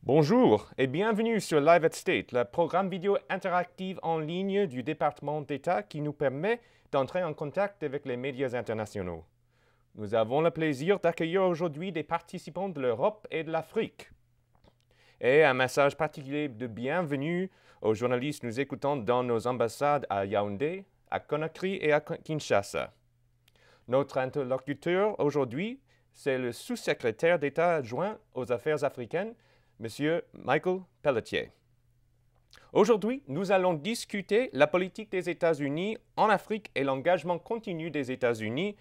Bonjour et bienvenue sur Live at State, le programme vidéo interactif en ligne du département d'État qui nous permet d'entrer en contact avec les médias internationaux. Nous avons le plaisir d'accueillir aujourd'hui des participants de l'Europe et de l'Afrique. Et un message particulier de bienvenue aux journalistes nous écoutant dans nos ambassades à Yaoundé, à Conakry et à Kinshasa. Notre interlocuteur aujourd'hui, c'est le sous-secrétaire d'État adjoint aux Affaires africaines, M. Michael Pelletier. Aujourd'hui, nous allons discuter la politique des États-Unis en Afrique et l'engagement continu des États-Unis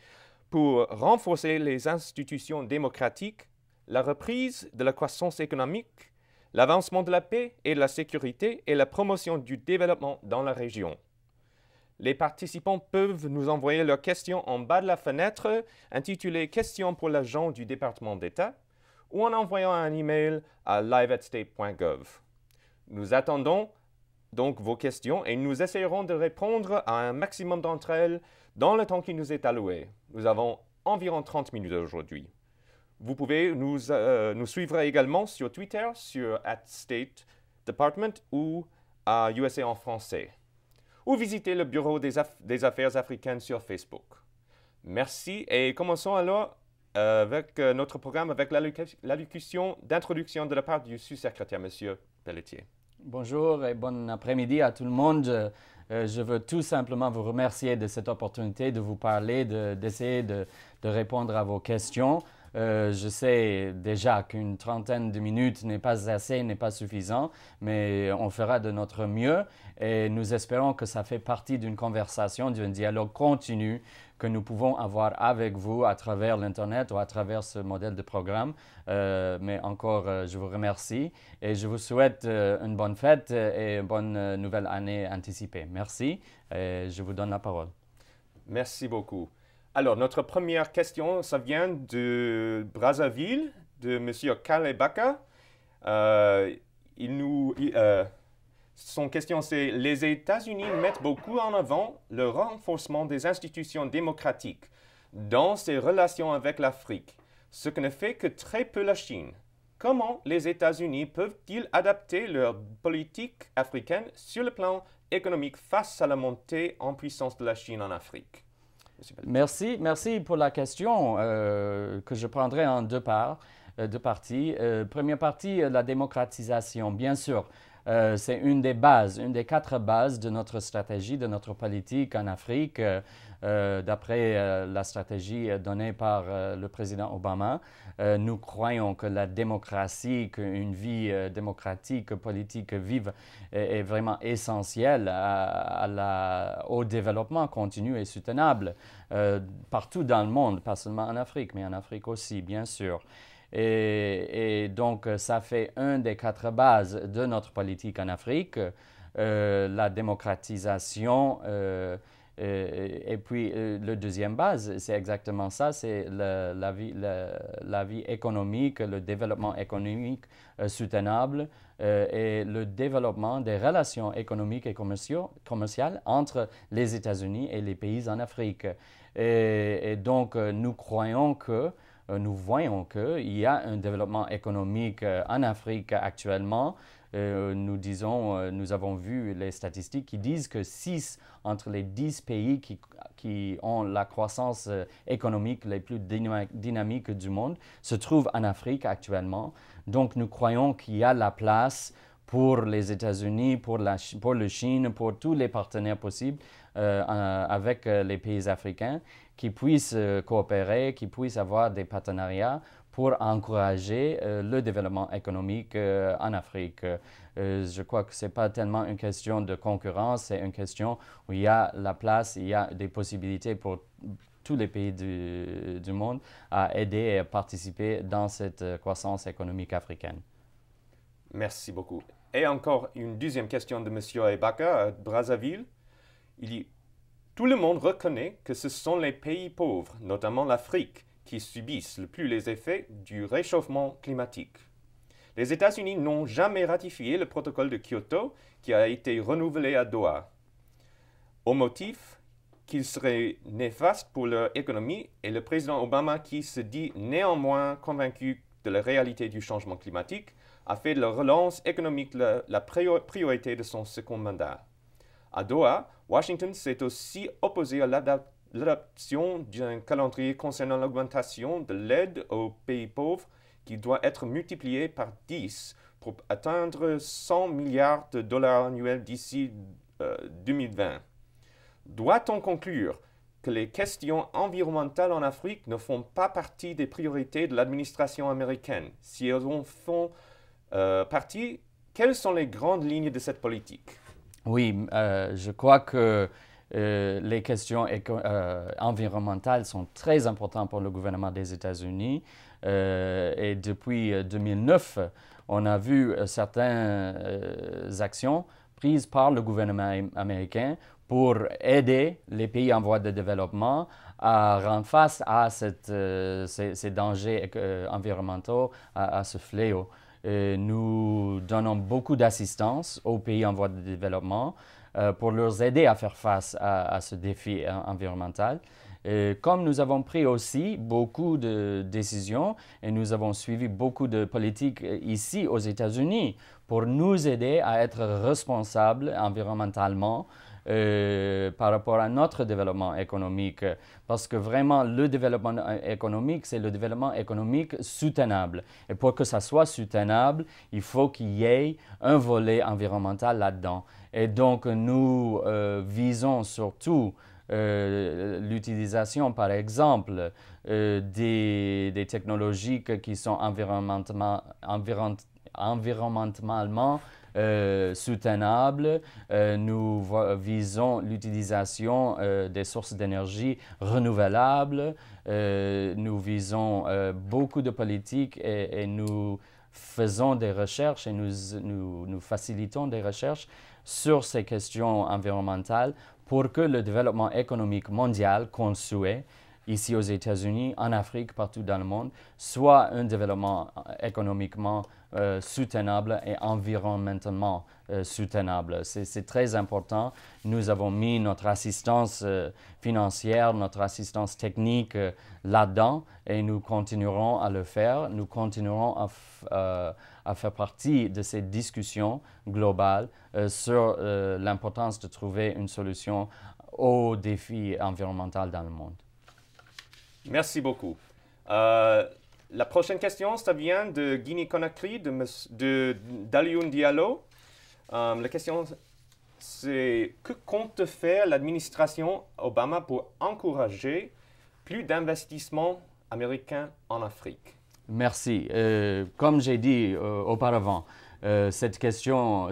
pour renforcer les institutions démocratiques, la reprise de la croissance économique, l'avancement de la paix et de la sécurité et la promotion du développement dans la région. Les participants peuvent nous envoyer leurs questions en bas de la fenêtre intitulée « Questions pour l'agent du département d'État » ou en envoyant un email à live@state.gov. Nous attendons donc vos questions et nous essayerons de répondre à un maximum d'entre elles dans le temps qui nous est alloué. Nous avons environ 30 minutes aujourd'hui. Vous pouvez nous suivre également sur Twitter, sur @StateDepartment ou à USA en français, ou visiter le Bureau des Affaires africaines sur Facebook. Merci et commençons alors avec notre programme, avec l'allocution d'introduction de la part du sous-secrétaire, M. Pelletier. Bonjour et bon après-midi à tout le monde. Je veux tout simplement vous remercier de cette opportunité de vous parler, d'essayer de répondre à vos questions. Je sais déjà qu'une trentaine de minutes n'est pas assez, n'est pas suffisant, mais on fera de notre mieux et nous espérons que ça fait partie d'une conversation, d'un dialogue continu que nous pouvons avoir avec vous à travers l'Internet ou à travers ce modèle de programme. Mais encore, je vous remercie et je vous souhaite une bonne fête et une bonne nouvelle année anticipée. Merci et je vous donne la parole. Merci beaucoup. Alors, notre première question, ça vient de Brazzaville, de M. Kalebaka. Son question, c'est « Les États-Unis mettent beaucoup en avant le renforcement des institutions démocratiques dans ses relations avec l'Afrique, ce que ne fait que très peu la Chine. Comment les États-Unis peuvent-ils adapter leur politique africaine sur le plan économique face à la montée en puissance de la Chine en Afrique ?» Merci pour la question que je prendrai en deux parties. Première partie, la démocratisation. Bien sûr, c'est une des bases, une des 4 bases de notre stratégie, de notre politique en Afrique, d'après la stratégie donnée par le président Obama. Nous croyons que la démocratie, qu'une vie démocratique, politique vive est vraiment essentielle au développement continu et soutenable partout dans le monde, pas seulement en Afrique, mais en Afrique aussi, bien sûr. Et donc, ça fait une des 4 bases de notre politique en Afrique, la démocratisation. Et puis, le deuxième base, c'est exactement ça, c'est la vie économique, le développement économique soutenable et le développement des relations économiques et commerciales entre les États-Unis et les pays en Afrique. Et donc, nous voyons qu'il y a un développement économique en Afrique actuellement. Nous avons vu les statistiques qui disent que 6 entre les 10 pays qui ont la croissance économique les plus dynamiques du monde se trouvent en Afrique actuellement. Donc, nous croyons qu'il y a la place pour les États-Unis, pour la Chine, pour tous les partenaires possibles avec les pays africains qui puissent coopérer, qui puissent avoir des partenariats pour encourager le développement économique en Afrique. Je crois que ce n'est pas tellement une question de concurrence, c'est une question où il y a la place, il y a des possibilités pour tous les pays du monde à aider et à participer dans cette croissance économique africaine. Merci beaucoup. Et encore une deuxième question de M. Ebaka à Brazzaville. Il dit « Tout le monde reconnaît que ce sont les pays pauvres, notamment l'Afrique, qui subissent le plus les effets du réchauffement climatique. Les États-Unis n'ont jamais ratifié le protocole de Kyoto qui a été renouvelé à Doha, au motif qu'il serait néfaste pour leur économie et le président Obama qui se dit néanmoins convaincu de la réalité du changement climatique a fait de la relance économique la priorité de son second mandat. À Doha, Washington s'est aussi opposé à l'adoption d'un calendrier concernant l'augmentation de l'aide aux pays pauvres qui doit être multiplié par 10 pour atteindre 100 milliards de dollars annuels d'ici 2020. Doit-on conclure que les questions environnementales en Afrique ne font pas partie des priorités de l'administration américaine? Si elles en font partie, quelles sont les grandes lignes de cette politique? Oui, je crois que les questions environnementales sont très importantes pour le gouvernement des États-Unis. Et depuis 2009, on a vu certaines actions prises par le gouvernement américain pour aider les pays en voie de développement à rendre face à ces dangers environnementaux, à ce fléau. Nous donnons beaucoup d'assistance aux pays en voie de développement pour leur aider à faire face à ce défi environnemental. Comme nous avons pris aussi beaucoup de décisions et nous avons suivi beaucoup de politiques ici aux États-Unis pour nous aider à être responsables environnementalement par rapport à notre développement économique. Parce que vraiment, le développement économique, c'est le développement économique soutenable. Et pour que ça soit soutenable, il faut qu'il y ait un volet environnemental là-dedans. Et donc, nous visons surtout l'utilisation, par exemple, des technologies qui sont environnementalement soutenables. Nous visons l'utilisation des sources d'énergie renouvelables. Nous visons beaucoup de politiques et nous faisons des recherches et nous facilitons des recherches sur ces questions environnementales pour que le développement économique mondial qu'on souhaite, ici aux États-Unis, en Afrique, partout dans le monde, soit un développement économiquement soutenable et environnementalement soutenable. C'est très important. Nous avons mis notre assistance financière, notre assistance technique là-dedans et nous continuerons à le faire. Nous continuerons à faire partie de ces discussions globales sur l'importance de trouver une solution aux défis environnementaux dans le monde. Merci beaucoup. La prochaine question, ça vient de Guinée-Conakry, d'Alioune Diallo. La question, c'est que compte faire l'administration Obama pour encourager plus d'investissements américains en Afrique? Merci. Comme j'ai dit auparavant, ces questions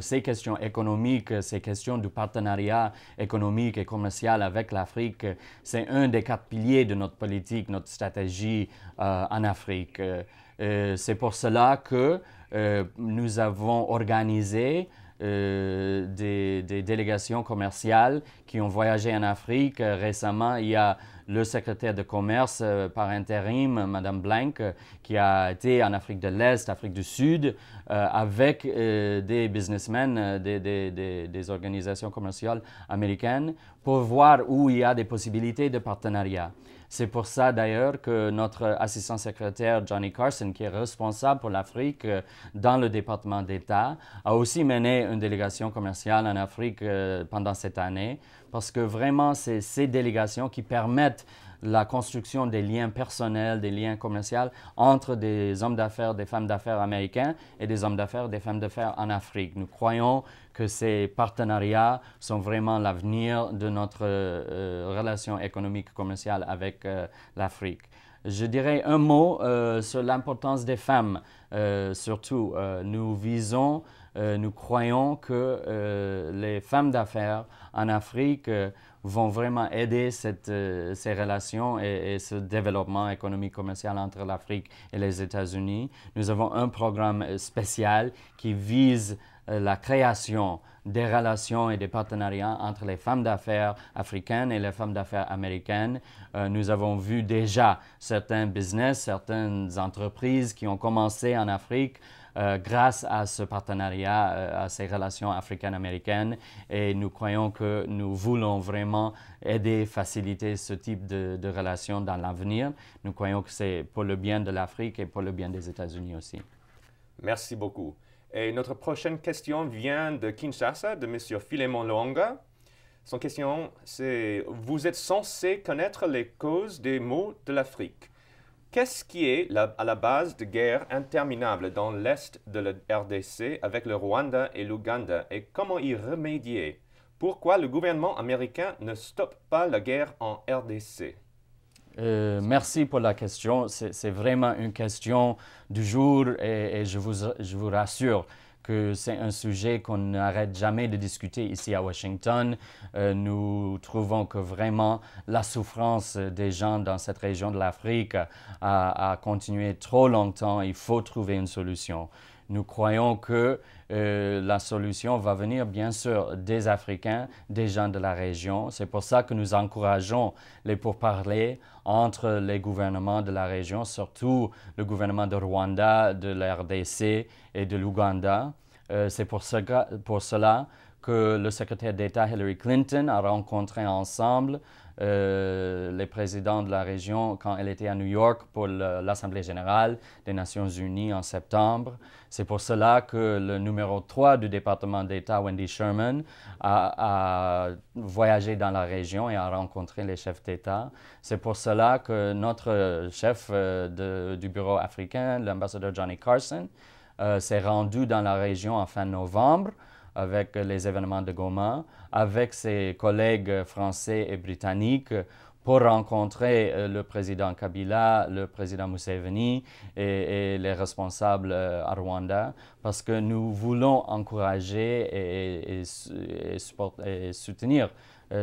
économiques, ces questions du partenariat économique et commercial avec l'Afrique, c'est un des 4 piliers de notre politique, notre stratégie en Afrique. C'est pour cela que nous avons organisé des délégations commerciales qui ont voyagé en Afrique. Récemment, il y a le secrétaire de commerce par intérim, Mme Blank, qui a été en Afrique de l'Est, Afrique du Sud, avec des businessmen, des organisations commerciales américaines, pour voir où il y a des possibilités de partenariat. C'est pour ça d'ailleurs que notre assistant secrétaire Johnny Carson, qui est responsable pour l'Afrique dans le département d'État, a aussi mené une délégation commerciale en Afrique pendant cette année, parce que vraiment c'est ces délégations qui permettent la construction des liens personnels, des liens commerciaux entre des hommes d'affaires, des femmes d'affaires américains et des hommes d'affaires, des femmes d'affaires en Afrique. Nous croyons que ces partenariats sont vraiment l'avenir de notre relation économique et commerciale avec l'Afrique. Je dirais un mot sur l'importance des femmes. Surtout, nous croyons que les femmes d'affaires en Afrique vont vraiment aider ces relations et ce développement économique commercial entre l'Afrique et les États-Unis. Nous avons un programme spécial qui vise la création des relations et des partenariats entre les femmes d'affaires africaines et les femmes d'affaires américaines. Nous avons vu déjà certains business, certaines entreprises qui ont commencé en Afrique grâce à ce partenariat, à ces relations africaines-américaines. Et nous croyons que nous voulons vraiment aider, faciliter ce type de relations dans l'avenir. Nous croyons que c'est pour le bien de l'Afrique et pour le bien des États-Unis aussi. Merci beaucoup. Et notre prochaine question vient de Kinshasa, de M. Philémon Longa. Son question, c'est « Vous êtes censé connaître les causes des maux de l'Afrique. Qu'est-ce qui est à la base de guerres interminables dans l'est de la RDC avec le Rwanda et l'Ouganda et comment y remédier? Pourquoi le gouvernement américain ne stoppe pas la guerre en RDC? » Merci pour la question. C'est vraiment une question du jour et je vous rassure que c'est un sujet qu'on n'arrête jamais de discuter ici à Washington. Nous trouvons que vraiment la souffrance des gens dans cette région de l'Afrique a continué trop longtemps. Il faut trouver une solution. Nous croyons que la solution va venir bien sûr des Africains, des gens de la région. C'est pour ça que nous encourageons les pourparlers entre les gouvernements de la région, surtout le gouvernement de Rwanda, de la RDC et de l'Ouganda. C'est pour cela que le secrétaire d'État Hillary Clinton a rencontré ensemble les présidents de la région quand elle était à New York pour l'Assemblée générale des Nations unies en septembre. C'est pour cela que le numéro 3 du département d'État, Wendy Sherman, a voyagé dans la région et a rencontré les chefs d'État. C'est pour cela que notre chef du bureau africain, l'ambassadeur Johnny Carson, s'est rendu dans la région en fin novembre avec les événements de Goma, avec ses collègues français et britanniques pour rencontrer le président Kabila, le président Museveni et les responsables à Rwanda, parce que nous voulons encourager et soutenir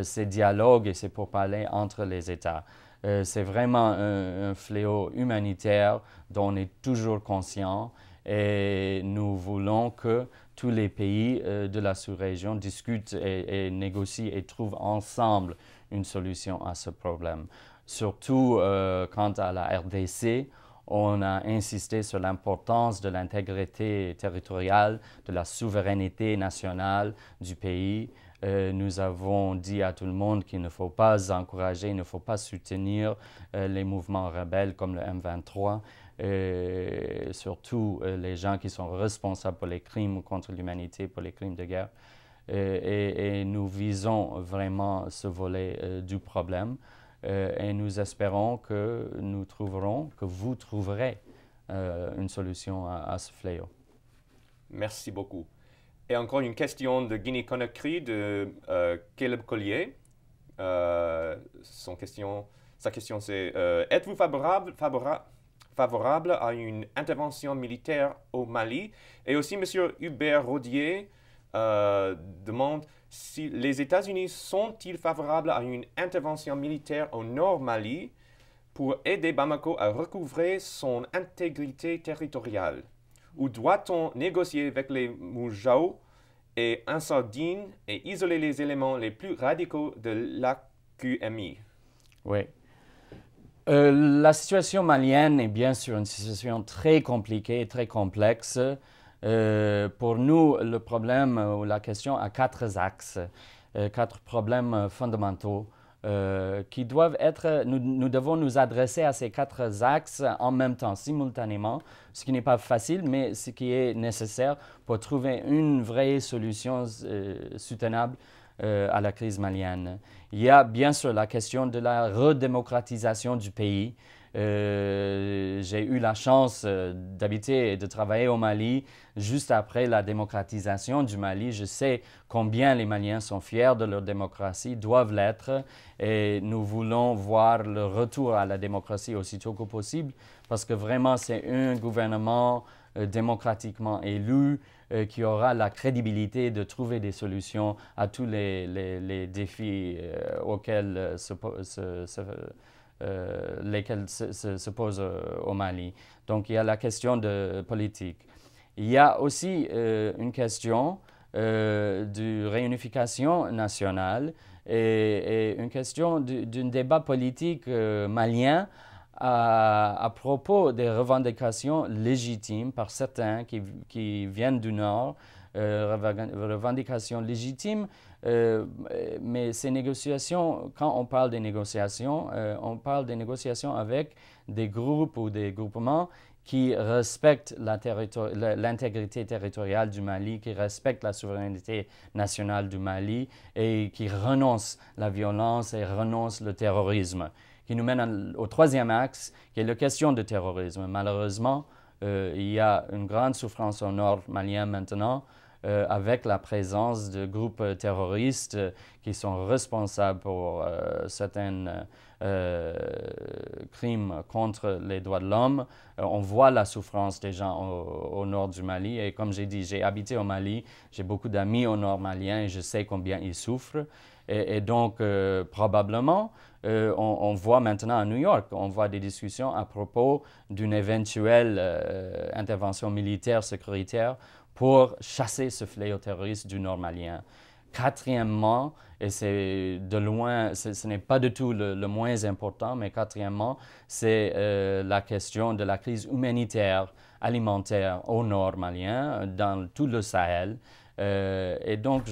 ces dialogues et ces pourparlers entre les États. C'est vraiment un fléau humanitaire dont on est toujours conscient et nous voulons que tous les pays de la sous-région discutent et négocient et trouvent ensemble une solution à ce problème. Surtout quant à la RDC, on a insisté sur l'importance de l'intégrité territoriale, de la souveraineté nationale du pays. Nous avons dit à tout le monde qu'il ne faut pas encourager, il ne faut pas soutenir les mouvements rebelles comme le M23. Et surtout les gens qui sont responsables pour les crimes contre l'humanité, pour les crimes de guerre. Et nous visons vraiment ce volet du problème et nous espérons que nous trouverons, que vous trouverez une solution à ce fléau. Merci beaucoup. Et encore une question de Guinée-Conakry de Caleb Collier. Sa question c'est êtes-vous favorable à une intervention militaire au Mali? Et aussi, M. Hubert Rodier demande si les États-Unis sont-ils favorables à une intervention militaire au nord Mali pour aider Bamako à recouvrer son intégrité territoriale? Ou doit-on négocier avec les Moujao et Ansardine et isoler les éléments les plus radicaux de l'AQMI? Oui. La situation malienne est bien sûr une situation très compliquée, très complexe. Pour nous, le problème ou la question a 4 axes, 4 problèmes fondamentaux qui doivent être, nous devons nous adresser à ces 4 axes en même temps, simultanément, ce qui n'est pas facile, mais ce qui est nécessaire pour trouver une vraie solution soutenable à la crise malienne. Il y a bien sûr la question de la redémocratisation du pays. J'ai eu la chance d'habiter et de travailler au Mali juste après la démocratisation du Mali. Je sais combien les Maliens sont fiers de leur démocratie, doivent l'être, et nous voulons voir le retour à la démocratie aussitôt que possible parce que vraiment c'est un gouvernement démocratiquement élu qui aura la crédibilité de trouver des solutions à tous les défis auxquels lesquels se posent au Mali. Donc il y a la question de politique. Il y a aussi une question de réunification nationale et une question d'un débat politique malien à propos des revendications légitimes par certains qui viennent du Nord, revendications légitimes, mais ces négociations, quand on parle des négociations, on parle des négociations avec des groupes ou des groupements qui respectent l'intégrité territoriale du Mali, qui respectent la souveraineté nationale du Mali et qui renoncent à la violence et renoncent au terrorisme, qui nous mène au troisième axe, qui est la question du terrorisme. Malheureusement, il y a une grande souffrance au nord malien maintenant, avec la présence de groupes terroristes qui sont responsables pour certains crimes contre les droits de l'homme. On voit la souffrance des gens au nord du Mali. Et comme j'ai dit, j'ai habité au Mali, j'ai beaucoup d'amis au nord malien et je sais combien ils souffrent. Et donc, probablement, on voit maintenant à New York, on voit des discussions à propos d'une éventuelle intervention militaire sécuritaire pour chasser ce fléau terroriste du nord malien. Quatrièmement, et c'est de loin, ce n'est pas du tout le moins important, mais quatrièmement, c'est la question de la crise humanitaire, alimentaire au nord malien, dans tout le Sahel. Et donc,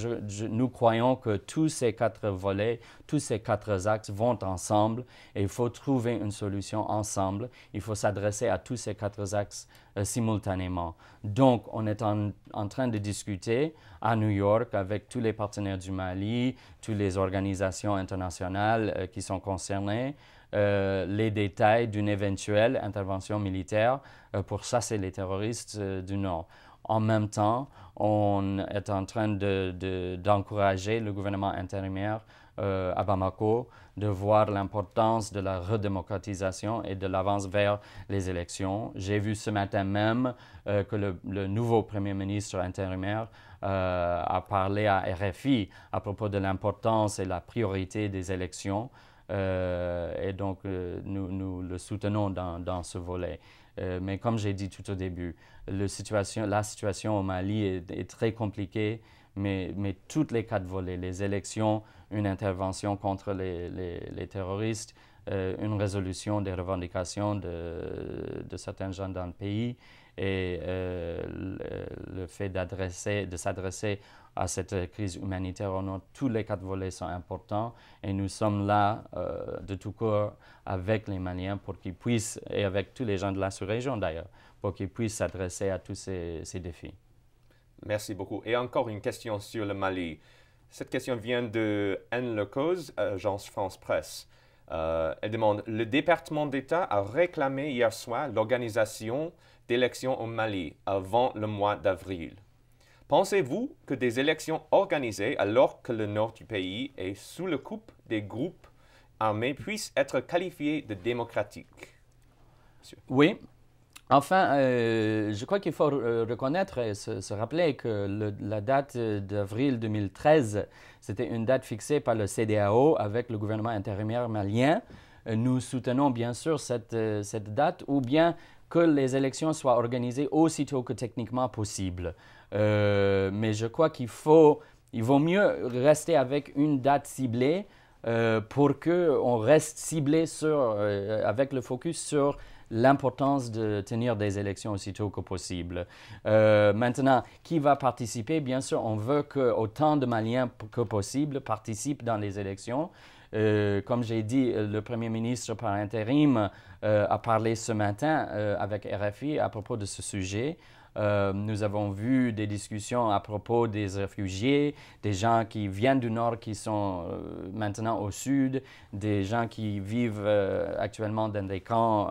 nous croyons que tous ces quatre volets, tous ces quatre axes vont ensemble et il faut trouver une solution ensemble. Il faut s'adresser à tous ces quatre axes simultanément. Donc, on est en train de discuter à New York avec tous les partenaires du Mali, toutes les organisations internationales qui sont concernées, les détails d'une éventuelle intervention militaire pour chasser les terroristes du Nord. En même temps, on est en train d'encourager le gouvernement intérimaire à Bamako de voir l'importance de la redémocratisation et de l'avance vers les élections. J'ai vu ce matin même que le nouveau Premier ministre intérimaire a parlé à RFI à propos de l'importance et la priorité des élections. Et donc, nous le soutenons dans ce volet. Mais comme j'ai dit tout au début, la situation au Mali est très compliquée, mais toutes les quatre volets, les élections, une intervention contre les terroristes, une résolution des revendications de certains gens dans le pays et le fait de s'adresser à cette crise humanitaire au nord, tous les quatre volets sont importants et nous sommes là de tout cœur avec les Maliens pour qu'ils puissent, et avec tous les gens de la sous-région d'ailleurs, pour qu'ils puissent s'adresser à tous ces défis. Merci beaucoup. Et encore une question sur le Mali. Cette question vient de Anne Lecause, agence France Presse. Elle demande, le département d'État a réclamé hier soir l'organisation d'élections au Mali avant le mois d'avril. Pensez-vous que des élections organisées alors que le nord du pays est sous le coup des groupes armés puissent être qualifiées de démocratiques? Monsieur. Oui. Enfin, je crois qu'il faut reconnaître et se rappeler que la date d'avril 2013, c'était une date fixée par le CEDEAO avec le gouvernement intérimaire malien. Nous soutenons bien sûr cette date ou bien que les élections soient organisées aussitôt que techniquement possible. Mais je crois il vaut mieux rester avec une date ciblée pour qu'on reste ciblé avec le focus sur l'importance de tenir des élections aussitôt que possible. Maintenant, qui va participer? Bien sûr, on veut qu'autant de Maliens que possible participent dans les élections. Comme j'ai dit, le Premier ministre par intérim a parlé ce matin avec RFI à propos de ce sujet. Nous avons vu des discussions à propos des réfugiés, des gens qui viennent du nord qui sont maintenant au sud, des gens qui vivent actuellement dans des camps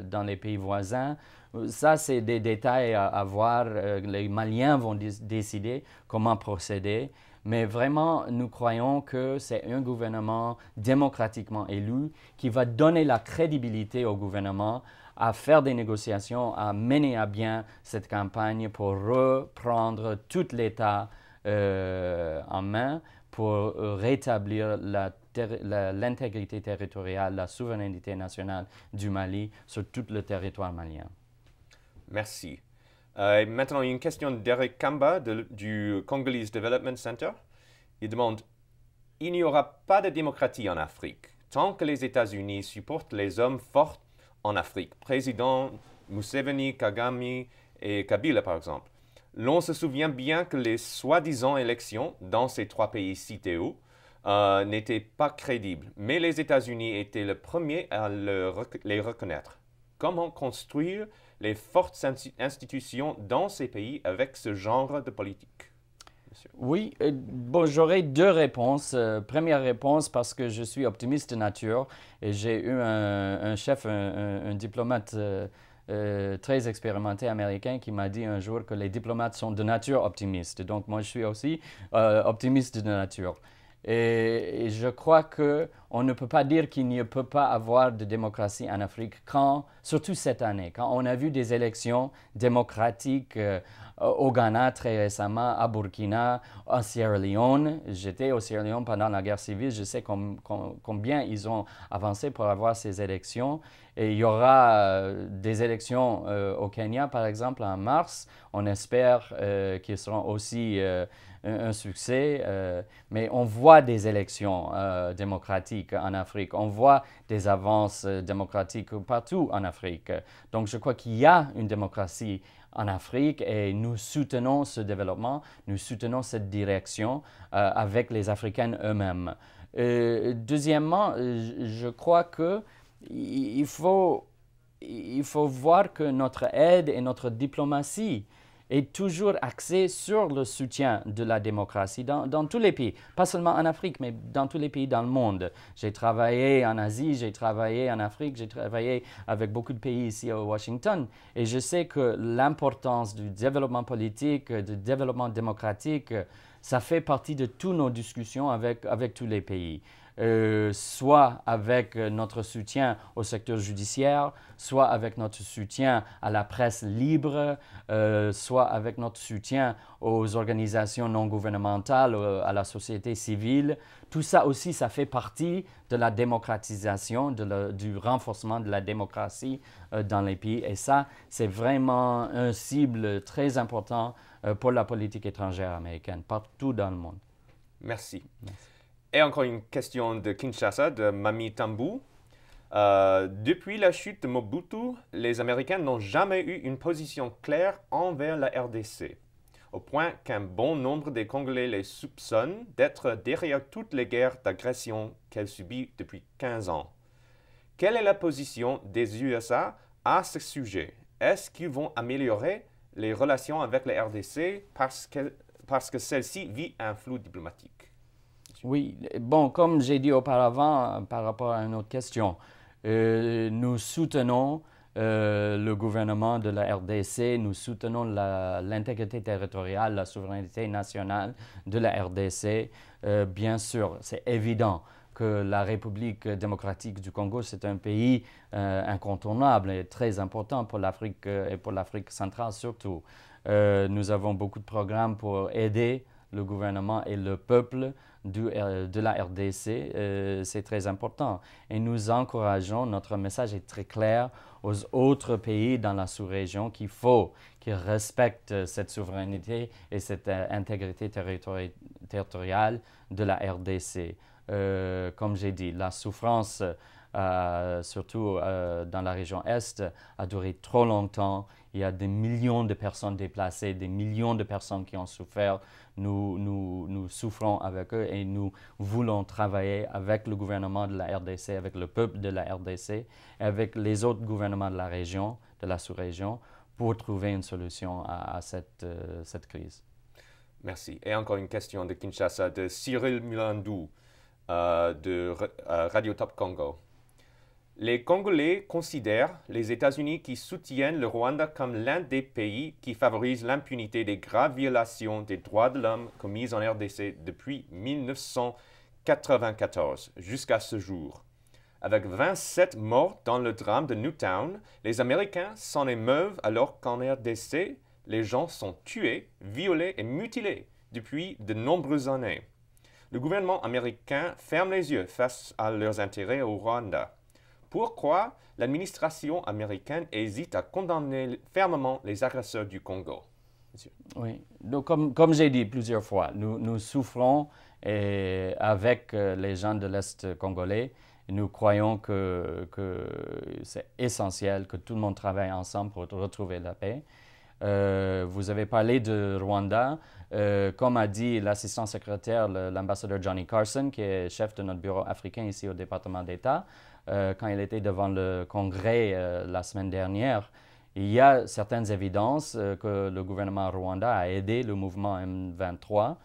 dans les pays voisins. Ça, c'est des détails à voir. Les Maliens vont décider comment procéder. Mais vraiment, nous croyons que c'est un gouvernement démocratiquement élu qui va donner la crédibilité au gouvernement à faire des négociations, à mener à bien cette campagne pour reprendre tout l'État en main, pour rétablir l'intégrité territoriale, la souveraineté nationale du Mali sur tout le territoire malien. Merci. Et maintenant, il y a une question d'Eric Kamba du Congolese Development Center. Il demande, il n'y aura pas de démocratie en Afrique tant que les États-Unis supportent les hommes forts en Afrique, président Museveni, Kagame et Kabila par exemple. L'on se souvient bien que les soi-disant élections dans ces trois pays cités n'étaient pas crédibles, mais les États-Unis étaient les premiers à les reconnaître. Comment construire les fortes institutions dans ces pays avec ce genre de politique? Monsieur. Oui, bon, j'aurais deux réponses. Première réponse, parce que je suis optimiste de nature et j'ai eu un chef, un diplomate très expérimenté américain qui m'a dit un jour que les diplomates sont de nature optimistes. Donc moi, je suis aussi optimiste de nature. Et je crois qu'on ne peut pas dire qu'il ne peut pas avoir de démocratie en Afrique surtout cette année, quand on a vu des élections démocratiques au Ghana très récemment, à Burkina, à Sierra Leone. J'étais au Sierra Leone pendant la guerre civile, je sais combien ils ont avancé pour avoir ces élections. Et il y aura des élections au Kenya, par exemple, en mars. On espère qu'ils seront aussi un succès, mais on voit des élections démocratiques en Afrique, on voit des avances démocratiques partout en Afrique. Donc je crois qu'il y a une démocratie en Afrique et nous soutenons ce développement, nous soutenons cette direction avec les Africains eux-mêmes. Deuxièmement, je crois qu'il faut voir que notre aide et notre diplomatie est toujours axée sur le soutien de la démocratie dans tous les pays, pas seulement en Afrique, mais dans tous les pays dans le monde. J'ai travaillé en Asie, j'ai travaillé en Afrique, j'ai travaillé avec beaucoup de pays ici à Washington, et je sais que l'importance du développement politique, du développement démocratique, ça fait partie de toutes nos discussions avec tous les pays. Soit avec notre soutien au secteur judiciaire, soit avec notre soutien à la presse libre, soit avec notre soutien aux organisations non gouvernementales, à la société civile. Tout ça aussi, ça fait partie de la démocratisation, du renforcement de la démocratie dans les pays. Et ça, c'est vraiment un cible très important pour la politique étrangère américaine, partout dans le monde. Merci. Et encore une question de Kinshasa, de Mami Tambou. Depuis la chute de Mobutu, les Américains n'ont jamais eu une position claire envers la RDC, au point qu'un bon nombre des Congolais les soupçonnent d'être derrière toutes les guerres d'agression qu'elle subit depuis 15 ans. Quelle est la position des USA à ce sujet? Est-ce qu'ils vont améliorer les relations avec la RDC parce que celle-ci vit un flou diplomatique? Oui, bon, comme j'ai dit auparavant par rapport à une autre question, nous soutenons le gouvernement de la RDC, nous soutenons l'intégrité territoriale, la souveraineté nationale de la RDC. Bien sûr, c'est évident que la République démocratique du Congo, c'est un pays incontournable et très important pour l'Afrique et pour l'Afrique centrale surtout. Nous avons beaucoup de programmes pour aider le gouvernement et le peuple de la RDC, c'est très important. Et nous encourageons, notre message est très clair aux autres pays dans la sous-région qu'ils respectent cette souveraineté et cette intégrité territoriale de la RDC. Comme j'ai dit, la souffrance, surtout dans la région Est, a duré trop longtemps. Il y a des millions de personnes déplacées, des millions de personnes qui ont souffert. Nous souffrons avec eux et nous voulons travailler avec le gouvernement de la RDC, avec le peuple de la RDC, avec les autres gouvernements de la région, de la sous-région, pour trouver une solution à cette crise. Merci. Et encore une question de Kinshasa, de Cyril Mulandou, de Radio Top Congo. Les Congolais considèrent les États-Unis qui soutiennent le Rwanda comme l'un des pays qui favorise l'impunité des graves violations des droits de l'homme commises en RDC depuis 1994 jusqu'à ce jour. Avec 27 morts dans le drame de Newtown, les Américains s'en émeuvent alors qu'en RDC, les gens sont tués, violés et mutilés depuis de nombreuses années. Le gouvernement américain ferme les yeux face à leurs intérêts au Rwanda. Pourquoi l'administration américaine hésite à condamner fermement les agresseurs du Congo? Monsieur. Oui, donc, comme j'ai dit plusieurs fois, nous souffrons avec les gens de l'Est congolais. Nous croyons que c'est essentiel que tout le monde travaille ensemble pour retrouver la paix. Vous avez parlé de Rwanda. Comme a dit l'assistant secrétaire, l'ambassadeur Johnny Carson, qui est chef de notre bureau africain ici au département d'État, quand il était devant le Congrès la semaine dernière, il y a certaines évidences que le gouvernement rwandais a aidé le mouvement M23.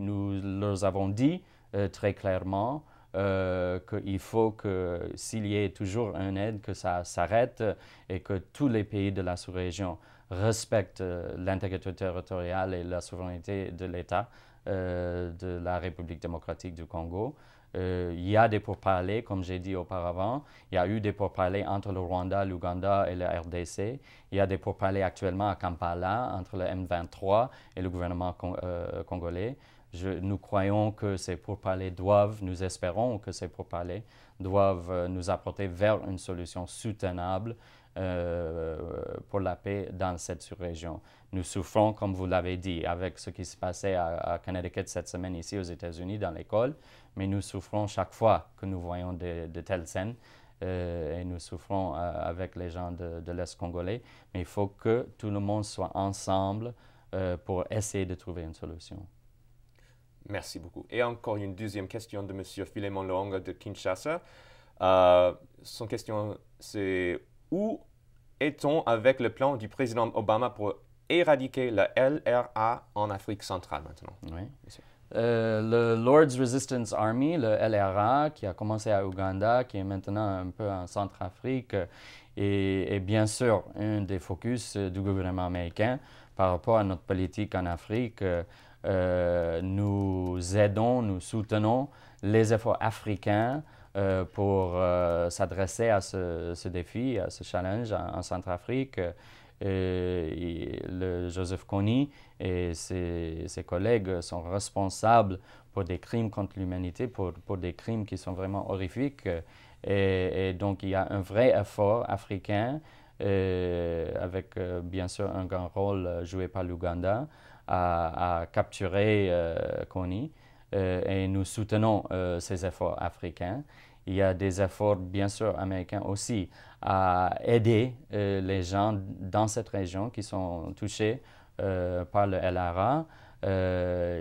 Nous leur avons dit très clairement qu'il faut que s'il y ait toujours une aide, que ça s'arrête et que tous les pays de la sous-région respectent l'intégrité territoriale et la souveraineté de l'État de la République démocratique du Congo. Il y a des pourparlers, comme j'ai dit auparavant. Il y a eu des pourparlers entre le Rwanda, l'Ouganda et le RDC. Il y a des pourparlers actuellement à Kampala entre le M23 et le gouvernement congolais. Nous croyons que ces pourparlers nous espérons que ces pourparlers doivent nous apporter vers une solution soutenable pour la paix dans cette sous-région. Nous souffrons, comme vous l'avez dit, avec ce qui se passait à Connecticut cette semaine ici aux États-Unis dans l'école, mais nous souffrons chaque fois que nous voyons de telles scènes et nous souffrons avec les gens de l'Est congolais, mais il faut que tout le monde soit ensemble pour essayer de trouver une solution. Merci beaucoup. Et encore une deuxième question de M. Philémon Loanga de Kinshasa. Son question, c'est où est-on avec le plan du président Obama pour éradiquer la LRA en Afrique centrale maintenant? Oui. Le Lord's Resistance Army, le LRA, qui a commencé à Ouganda, qui est maintenant un peu en Centrafrique, est bien sûr un des focus du gouvernement américain par rapport à notre politique en Afrique. Nous aidons, nous soutenons les efforts africains pour s'adresser à ce défi, à ce challenge en Centrafrique. Joseph Kony et ses collègues sont responsables pour des crimes contre l'humanité, pour des crimes qui sont vraiment horrifiques. Et donc, il y a un vrai effort africain, avec bien sûr un grand rôle joué par l'Ouganda, à capturer Kony. Et nous soutenons ces efforts africains. Il y a des efforts, bien sûr, américains aussi, à aider les gens dans cette région qui sont touchés par le LRA.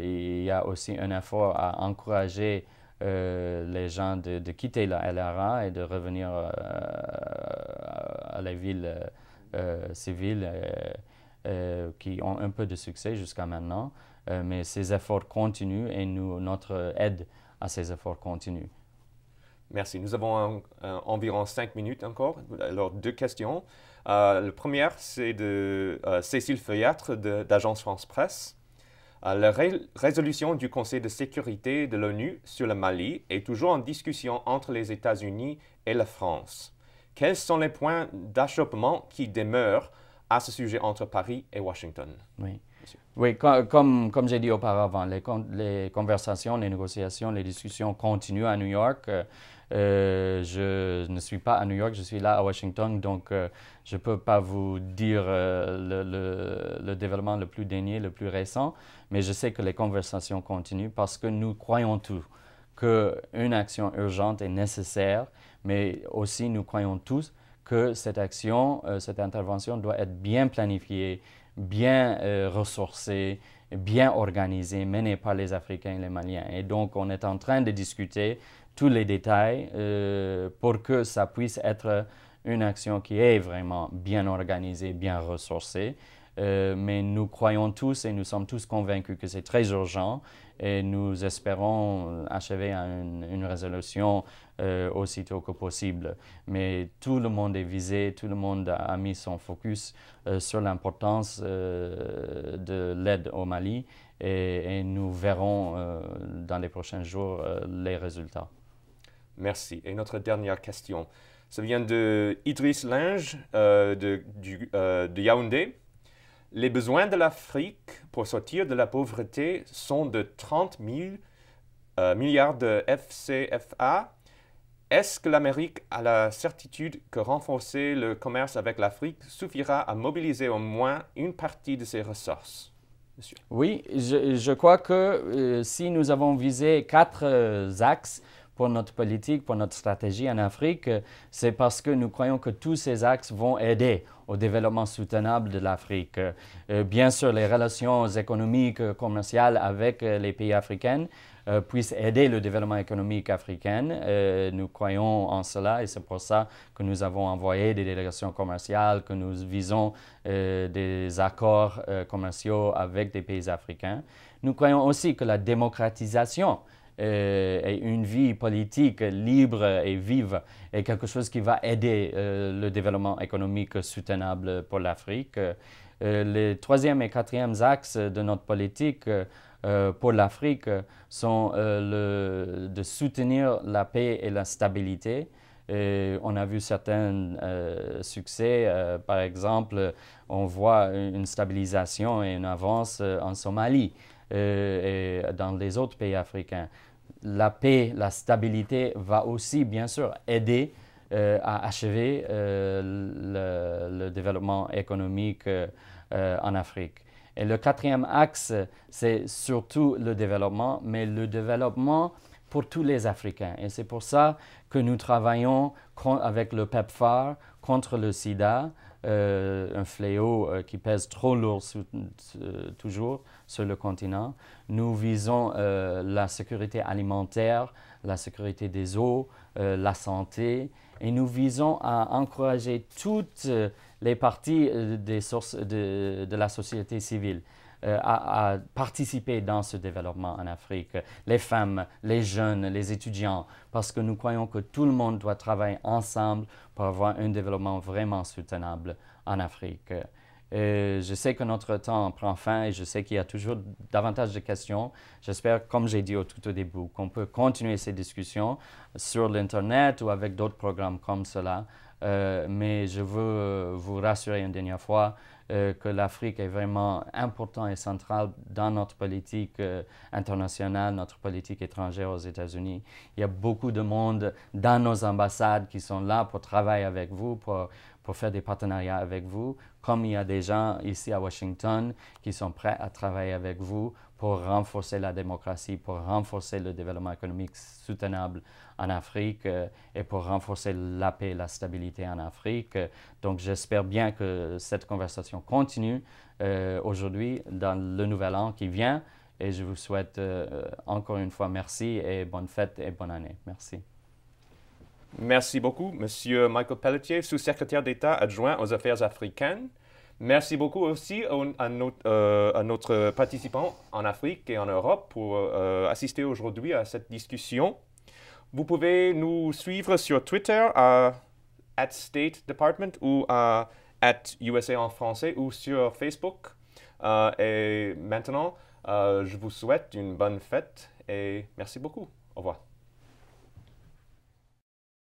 Il y a aussi un effort à encourager les gens de quitter la LRA et de revenir à la ville civile qui ont un peu de succès jusqu'à maintenant. Mais ces efforts continuent et notre aide à ces efforts continue. Merci. Nous avons environ 5 minutes encore. Alors, 2 questions. La première, c'est de Cécile Feuillâtre d'Agence France Presse. La résolution du Conseil de sécurité de l'ONU sur le Mali est toujours en discussion entre les États-Unis et la France. Quels sont les points d'achoppement qui demeurent à ce sujet entre Paris et Washington? Oui. Oui, comme j'ai dit auparavant, les conversations, les négociations, les discussions continuent à New York. Je ne suis pas à New York, je suis là à Washington, donc je ne peux pas vous dire le développement le plus dernier, le plus récent, mais je sais que les conversations continuent parce que nous croyons tous qu'une action urgente est nécessaire, mais aussi nous croyons tous que cette action, cette intervention doit être bien planifiée, bien ressourcée, bien organisée, menée par les Africains et les Maliens. Et donc, on est en train de discuter tous les détails pour que ça puisse être une action qui est vraiment bien organisée, bien ressourcée. Mais nous croyons tous et nous sommes tous convaincus que c'est très urgent et nous espérons achever une résolution aussitôt que possible. Mais tout le monde est visé, tout le monde a mis son focus sur l'importance de l'aide au Mali et nous verrons dans les prochains jours les résultats. Merci. Et notre dernière question, ça vient de Idriss Linge de Yaoundé. Les besoins de l'Afrique pour sortir de la pauvreté sont de 30 000 milliards de FCFA. Est-ce que l'Amérique a la certitude que renforcer le commerce avec l'Afrique suffira à mobiliser au moins une partie de ses ressources? Monsieur. Oui, je crois que si nous avons visé 4 axes pour notre politique, pour notre stratégie en Afrique, c'est parce que nous croyons que tous ces axes vont aider au développement soutenable de l'Afrique. Bien sûr, les relations économiques, commerciales avec les pays africains puissent aider le développement économique africain. Nous croyons en cela et c'est pour ça que nous avons envoyé des délégations commerciales, que nous visons des accords commerciaux avec des pays africains. Nous croyons aussi que la démocratisation et une vie politique libre et vive est quelque chose qui va aider le développement économique soutenable pour l'Afrique. Les troisième et quatrième axes de notre politique pour l'Afrique sont de soutenir la paix et la stabilité. On a vu certains succès. Par exemple, on voit une stabilisation et une avance en Somalie et dans les autres pays africains. La paix, la stabilité va aussi, bien sûr, aider à achever le développement économique en Afrique. Et le quatrième axe, c'est surtout le développement, mais le développement pour tous les Africains. Et c'est pour ça que nous travaillons avec le PEPFAR contre le sida, un fléau qui pèse trop lourd toujours sur le continent. Nous visons la sécurité alimentaire, la sécurité des eaux, la santé, et nous visons à encourager toutes les parties de la société civile à participer dans ce développement en Afrique, les femmes, les jeunes, les étudiants, parce que nous croyons que tout le monde doit travailler ensemble pour avoir un développement vraiment soutenable en Afrique. Je sais que notre temps prend fin et je sais qu'il y a toujours davantage de questions. J'espère, comme j'ai dit tout au début, qu'on peut continuer ces discussions sur l'Internet ou avec d'autres programmes comme cela. Mais je veux vous rassurer une dernière fois que l'Afrique est vraiment importante et centrale dans notre politique internationale, notre politique étrangère aux États-Unis. Il y a beaucoup de monde dans nos ambassades qui sont là pour travailler avec vous, pour faire des partenariats avec vous, comme il y a des gens ici à Washington qui sont prêts à travailler avec vous pour renforcer la démocratie, pour renforcer le développement économique soutenable en Afrique et pour renforcer la paix et la stabilité en Afrique. Donc j'espère bien que cette conversation continue aujourd'hui dans le nouvel an qui vient et je vous souhaite encore une fois merci et bonne fête et bonne année. Merci. Merci beaucoup, Monsieur Michael Pelletier, sous-secrétaire d'État adjoint aux Affaires africaines. Merci beaucoup aussi à notre participant en Afrique et en Europe pour assister aujourd'hui à cette discussion. Vous pouvez nous suivre sur Twitter à @State Department ou à @USA en français ou sur Facebook. Et maintenant, je vous souhaite une bonne fête et merci beaucoup. Au revoir.